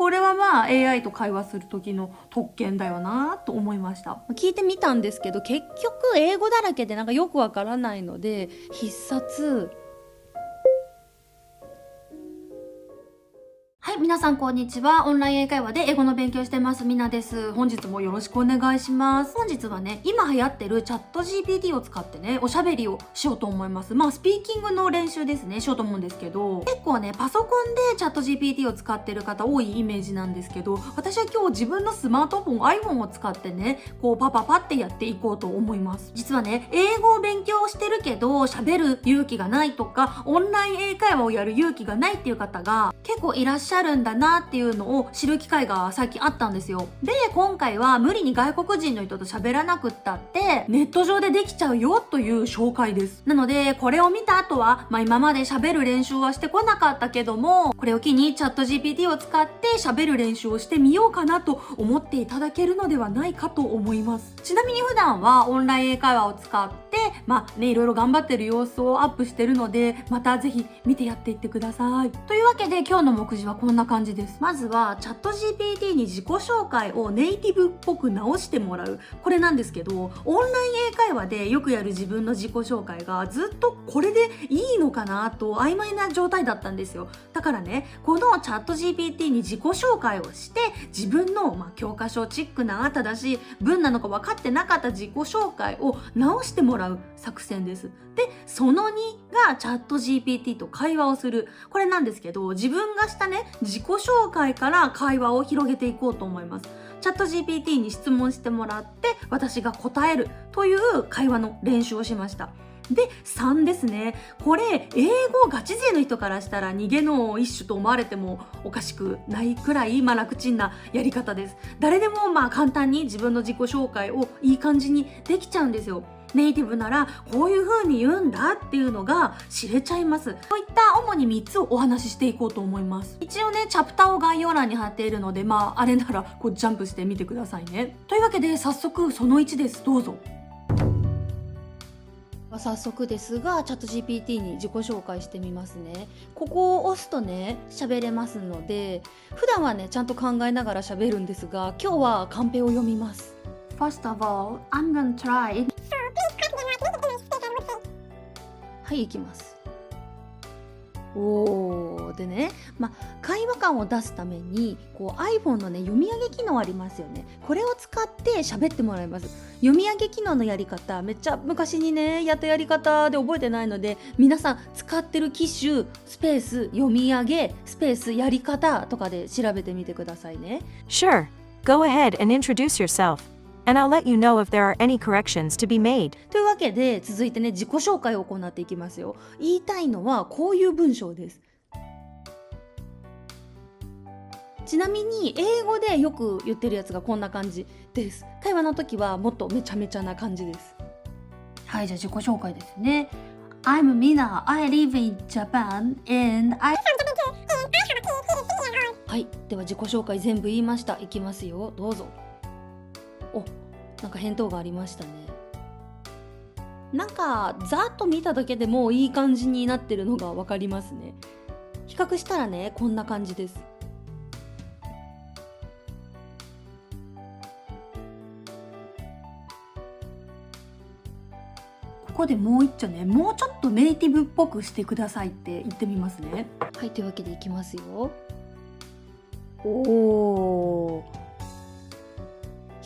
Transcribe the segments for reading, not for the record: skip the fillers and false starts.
これはまあ AI と会話する時の特権だよなと思いました。聞いてみたんですけど、結局英語だらけでなんかよくわからないので、必殺。はい、皆さんこんにちは。オンライン英会話で英語の勉強してますみなです。本日もよろしくお願いします。本日はね、今流行ってるチャット GPT を使ってね、おしゃべりをしようと思います。まあ、スピーキングの練習ですね、しようと思うんですけど、結構ね、パソコンでチャット GPT を使ってる方多いイメージなんですけど、私は今日自分のスマートフォン、iPhone を使ってね、こうパパパってやっていこうと思います。実はね、英語を勉強してるけど、喋る勇気がないとか、オンライン英会話をやる勇気がないっていう方が結構いらっしゃるんだなっていうのを知る機会が最近あったんですよ。で、今回は無理に外国人の人と喋らなくったってネット上でできちゃうよという紹介です。なので、これを見た後は、今まで喋る練習はしてこなかったけども、これを機にチャット GPT を使って喋る練習をしてみようかなと思っていただけるのではないかと思います。ちなみに普段はオンライン英会話を使っていろいろ頑張ってる様子をアップしてるので、またぜひ見てやっていってください。というわけで今日の目次はこんな感じです。まずはチャット GPT に自己紹介をネイティブっぽく直してもらう。これなんですけど、オンライン英会話でよくやる自分の自己紹介がずっとこれでいいのかなと曖昧な状態だったんですよ。だからね、このチャット GPT に自己紹介をして、自分の教科書チックな正しい文なのか分かってなかった自己紹介を直してもらう作戦です。で、その2がチャット GPT と会話をする。これなんですけど、自分がしたね、自己紹介から会話を広げていこうと思います。チャット GPT に質問してもらって私が答えるという会話の練習をしました。で、3ですね。これ、英語ガチ勢の人からしたら逃げの一種と思われてもおかしくないくらい、楽ちんなやり方です。誰でも簡単に自分の自己紹介をいい感じにできちゃうんですよ。ネイティブならこういう風に言うんだっていうのが知れちゃいます。こういった主に3つをお話ししていこうと思います。一応ね、チャプターを概要欄に貼っているので、あれならジャンプしてみてくださいね。というわけで早速その1です。どうぞ。早速ですが、チャット GPT に自己紹介してみますね。ここを押すとね、喋れますので、普段はね、ちゃんと考えながら喋るんですが、今日はカンペを読みます。First of all, I'm gonna try. はい、いきます。でね、会話感を出すためにiPhone のね、読み上げ機能ありますよね。これを使って喋ってもらいます。読み上げ機能のやり方、めっちゃ昔にねやったやり方で覚えてないので、皆さん使ってる機種スペース読み上げスペースやり方とかで調べてみてくださいね。 Sure. Go ahead and introduce yourself, and I'll let you know if there are any corrections to be made. というわけで、続いてね、自己紹介を行っていきますよ。言いたいのはこういう文章です。ちなみに英語でよく言ってるやつがこんな感じです。会話の時はもっとめちゃめちゃな感じです。はい、じゃあ自己紹介ですね。I'm Mina. I live in Japan and I... はい、では自己紹介全部言いました。いきますよ、どうぞ。なんか返答がありましたね。なんかざーっと見ただけでもいい感じになってるのがわかりますね。比較したらね、こんな感じです。ここでもう一丁ね、もうちょっとネイティブっぽくしてくださいって言ってみますね。はい、というわけでいきますよ。比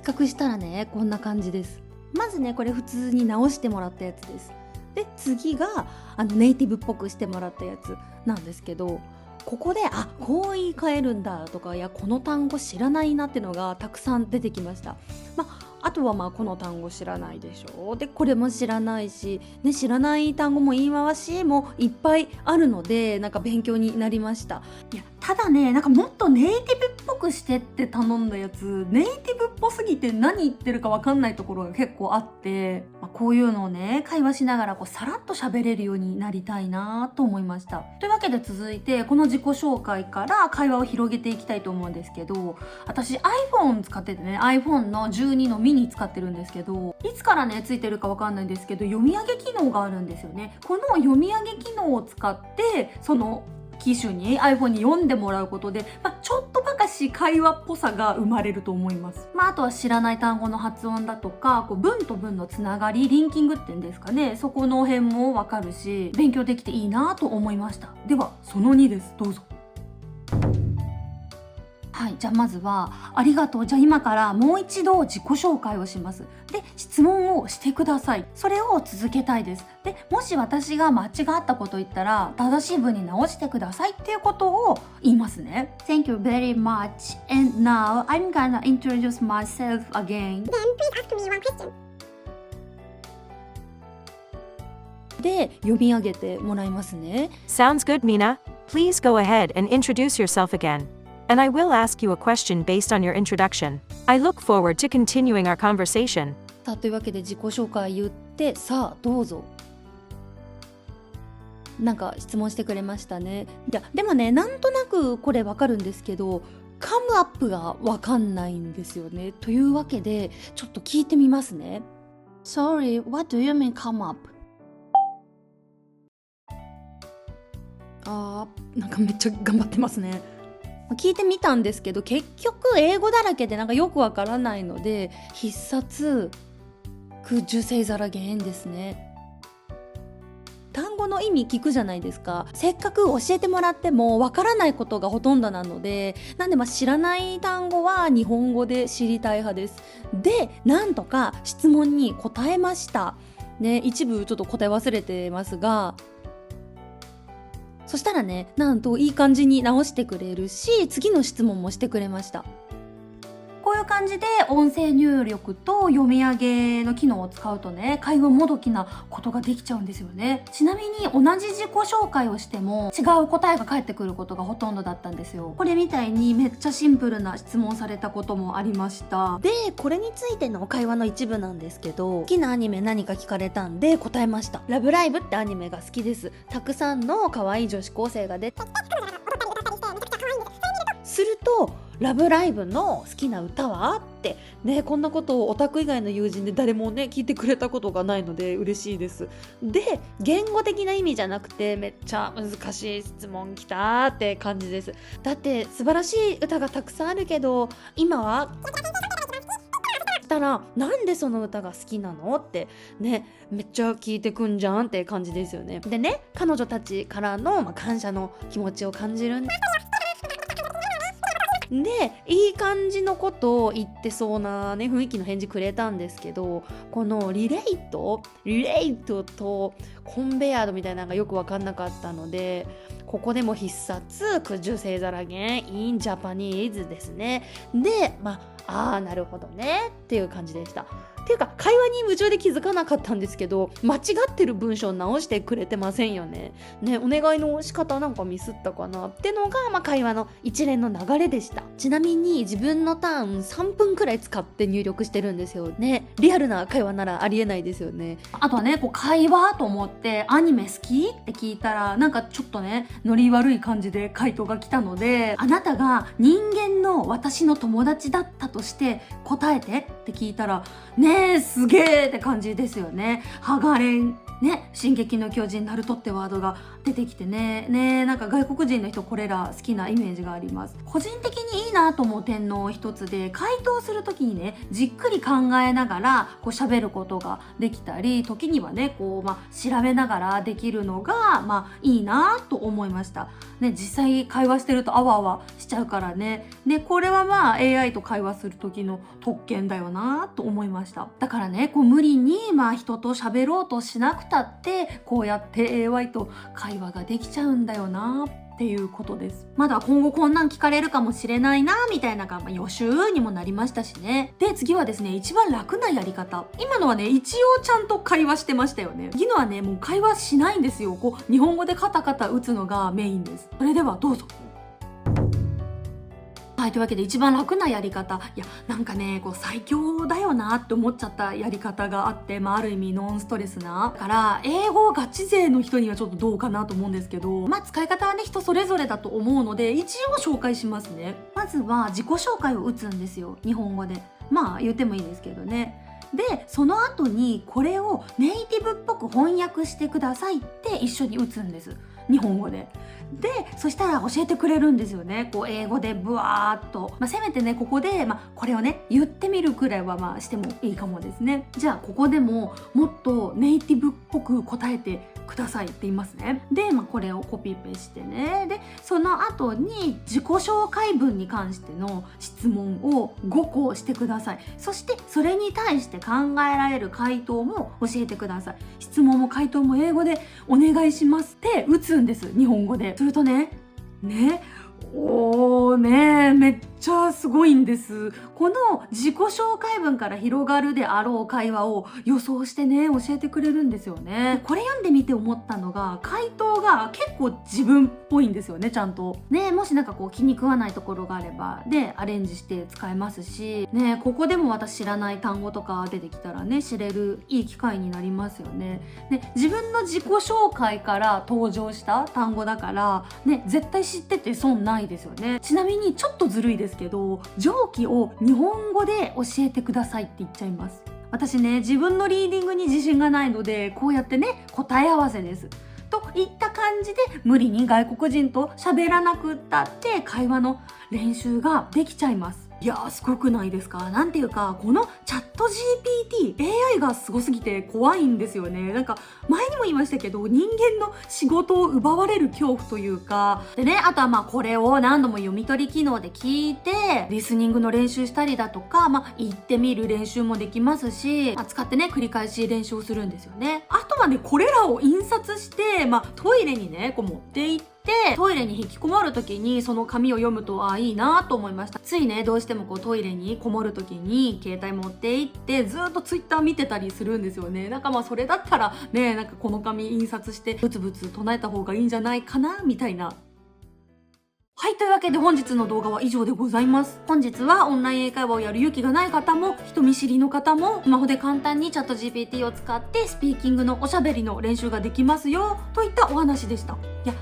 較したらね、こんな感じです。まずね、これ普通に直してもらったやつです。で、次がネイティブっぽくしてもらったやつなんですけど、ここでこう言い換えるんだとか、いやこの単語知らないなってのがたくさん出てきました。あとはこの単語知らないでしょ。で、これも知らないし、ね、知らない単語も言い回しもいっぱいあるので、なんか勉強になりました。いや、ただね、なんかもっとネイティブっぽくしてって頼んだやつ、ネイティブっぽすぎて何言ってるか分かんないところが結構あって、こういうのをね、会話しながらさらっと喋れるようになりたいなと思いました。というわけで続いて、この自己紹介から会話を広げていきたいと思うんですけど、私 iPhone 使っててね、iPhone の12のミニ使ってるんですけど、いつからねついてるか分かんないんですけど、読み上げ機能があるんですよね。この読み上げ機能を使って、その機種に iPhone に読んでもらうことで、ちょっとばかかし会話っぽさが生まれると思います。あとは知らない単語の発音だとか、文と文のつながり、リンキングってんですかね、そこの辺もわかるし、勉強できていいなと思いました。ではその2です。どうぞ。はい、じゃあまずはありがとう。じゃあ今からもう一度自己紹介をします。で、質問をしてください。それを続けたいです。で、もし私が間違ったこと言ったら正しい文に直してくださいっていうことを言いますね。Thank you very much. And now I'm gonna introduce myself again. Then please ask me one question. で、読み上げてもらいますね。 Sounds good, Mina. Please go ahead and introduce yourself again. And I will ask you a question based on your introduction. I look forward to continuing our conversation. さあ、というわけで自己紹介言って、さあどうぞ。なんか質問してくれましたね。いやでもね、なんとなくこれわかるんですけど、カムアップがわかんないんですよね。というわけでちょっと聞いてみますね。 Sorry, what do you mean come up? なんかめっちゃ頑張ってますね。聞いてみたんですけど、結局英語だらけでなんかよくわからないので、必殺Could you say that againですね。単語の意味聞くじゃないですか。せっかく教えてもらってもわからないことがほとんどなので、なんで知らない単語は日本語で知りたい派です。で、なんとか質問に答えましたね。一部ちょっと答え忘れてますが、そしたらね、なんといい感じに直してくれるし、次の質問もしてくれました。こういう感じで音声入力と読み上げの機能を使うとね、会話もどきなことができちゃうんですよね。ちなみに同じ自己紹介をしても違う答えが返ってくることがほとんどだったんですよ。これみたいにめっちゃシンプルな質問されたこともありました。で、これについての会話の一部なんですけど、好きなアニメ何か聞かれたんで答えました。ラブライブってアニメが好きです。たくさんの可愛い女子高生が出て、するとラブライブの好きな歌はってね、こんなことをオタク以外の友人で誰もね聞いてくれたことがないので嬉しいです。で、言語的な意味じゃなくてめっちゃ難しい質問きたって感じです。だって素晴らしい歌がたくさんあるけど、今はしたらなんでその歌が好きなのってね、めっちゃ聞いてくんじゃんって感じですよね。でね、彼女たちからの感謝の気持ちを感じるんで、いい感じのことを言ってそうなね雰囲気の返事くれたんですけど、このリレイトとコンベヤードみたいなのがよく分かんなかったので、ここでも必殺Could you say that again in Japaneseですね。で、なるほどねっていう感じでした。っていうか会話に夢中で気づかなかったんですけど、間違ってる文章を直してくれてませんよね。ね、お願いの仕方なんかミスったかなってのが、会話の一連の流れでした。ちなみに自分のターン3分くらい使って入力してるんですよね。リアルな会話ならありえないですよね。あとはね、会話と思ってアニメ好きって聞いたら、なんかちょっとねノリ悪い感じで回答が来たので、あなたが人間の私の友達だったとして答えてって聞いたら、ねえすげえって感じですよね。ハガレンね、進撃の巨人ナルトってワードが出てきてね、なんか外国人の人これら好きなイメージがあります。個人的にいいなと思う点の一つで、回答するときにねじっくり考えながら喋ることができたり、時にはね調べながらできるのがいいなと思いましたね。実際会話してるとあわあわしちゃうからね、これはAI と会話する時の特権だよなと思いました。だからね無理に人と喋ろうとしなくたってこうやって AI と会話ができちゃうんだよなっていうことです。まだ今後こんなん聞かれるかもしれないなみたいな予習にもなりましたしね。で、次はですね、一番楽なやり方。今のはね一応ちゃんと会話してましたよね。次のはねもう会話しないんですよ。日本語でカタカタ打つのがメインです。それではどうぞ。はい、というわけで一番楽なやり方、なんかね最強だよなって思っちゃったやり方があって、ある意味ノンストレスなだから英語ガチ勢の人にはちょっとどうかなと思うんですけど、使い方はね人それぞれだと思うので一応紹介しますね。まずは自己紹介を打つんですよ、日本語で。言ってもいいですけどね。で、その後にこれをネイティブっぽく翻訳してくださいって一緒に打つんです。日本語で。でそしたら教えてくれるんですよね。こう英語でブワーっと、せめてねここで、これをね言ってみるくらいはしてもいいかもですね。じゃあここでももっとネイティブっぽく答えてくださいって言いますね。で、これをコピペしてね、でその後に自己紹介文に関しての質問を5個してください。そしてそれに対して考えられる回答も教えてください。質問も回答も英語でお願いしますって打つんです、日本語で。するとねめっちゃすごいんです。この自己紹介文から広がるであろう会話を予想してね教えてくれるんですよね。これ読んでみて思ったのが、回答が結構自分っぽいんですよね。ちゃんとね、もしなんかこう気に食わないところがあればでアレンジして使えますしね、ここでも私知らない単語とか出てきたらね知れるいい機会になりますよね。で自分の自己紹介から登場した単語だからね、絶対知ってて損ないですよね。ちなみにちょっとずるいですけど、上記を日本語で教えてくださいって言っちゃいます。私ね、自分のリーディングに自信がないので、こうやってね答え合わせですといった感じで、無理に外国人と喋らなくったって会話の練習ができちゃいます。いやー、すごくないですか？なんていうか、このチャット GPT、AI がすごすぎて怖いんですよね。なんか前にも言いましたけど、人間の仕事を奪われる恐怖というかでね、あとはこれを何度も読み取り機能で聞いてリスニングの練習したりだとか、言ってみる練習もできますし、使ってね繰り返し練習をするんですよね。あとはね、これらを印刷して、トイレにねこう持って行ってトイレに引きこもる時にその紙を読むといいなと思いました。ついねどうしてもこうトイレにこもる時に携帯持って行ってずっとツイッター見てたりするんですよね。なんかそれだったらね、なんかこの紙印刷してブツブツ唱えた方がいいんじゃないかなみたいな。はい、というわけで本日の動画は以上でございます。本日はオンライン英会話をやる勇気がない方も人見知りの方もスマホで簡単にチャット GPT を使ってスピーキングのおしゃべりの練習ができますよといったお話でした。いや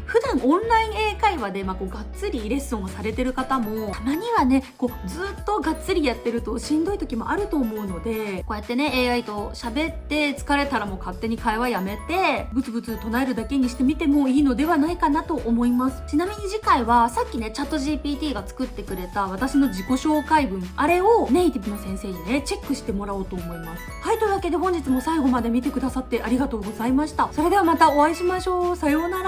普段オンライン英会話でこうがっつりレッスンをされてる方もたまにはねこうずっとがっつりやってるとしんどい時もあると思うので、こうやってね AI と喋って疲れたらもう勝手に会話やめてブツブツ唱えるだけにしてみてもいいのではないかなと思います。ちなみに次回はさっきねチャット GPT が作ってくれた私の自己紹介文、あれをネイティブの先生にねチェックしてもらおうと思います。はい、というわけで本日も最後まで見てくださってありがとうございました。それではまたお会いしましょう。さようなら。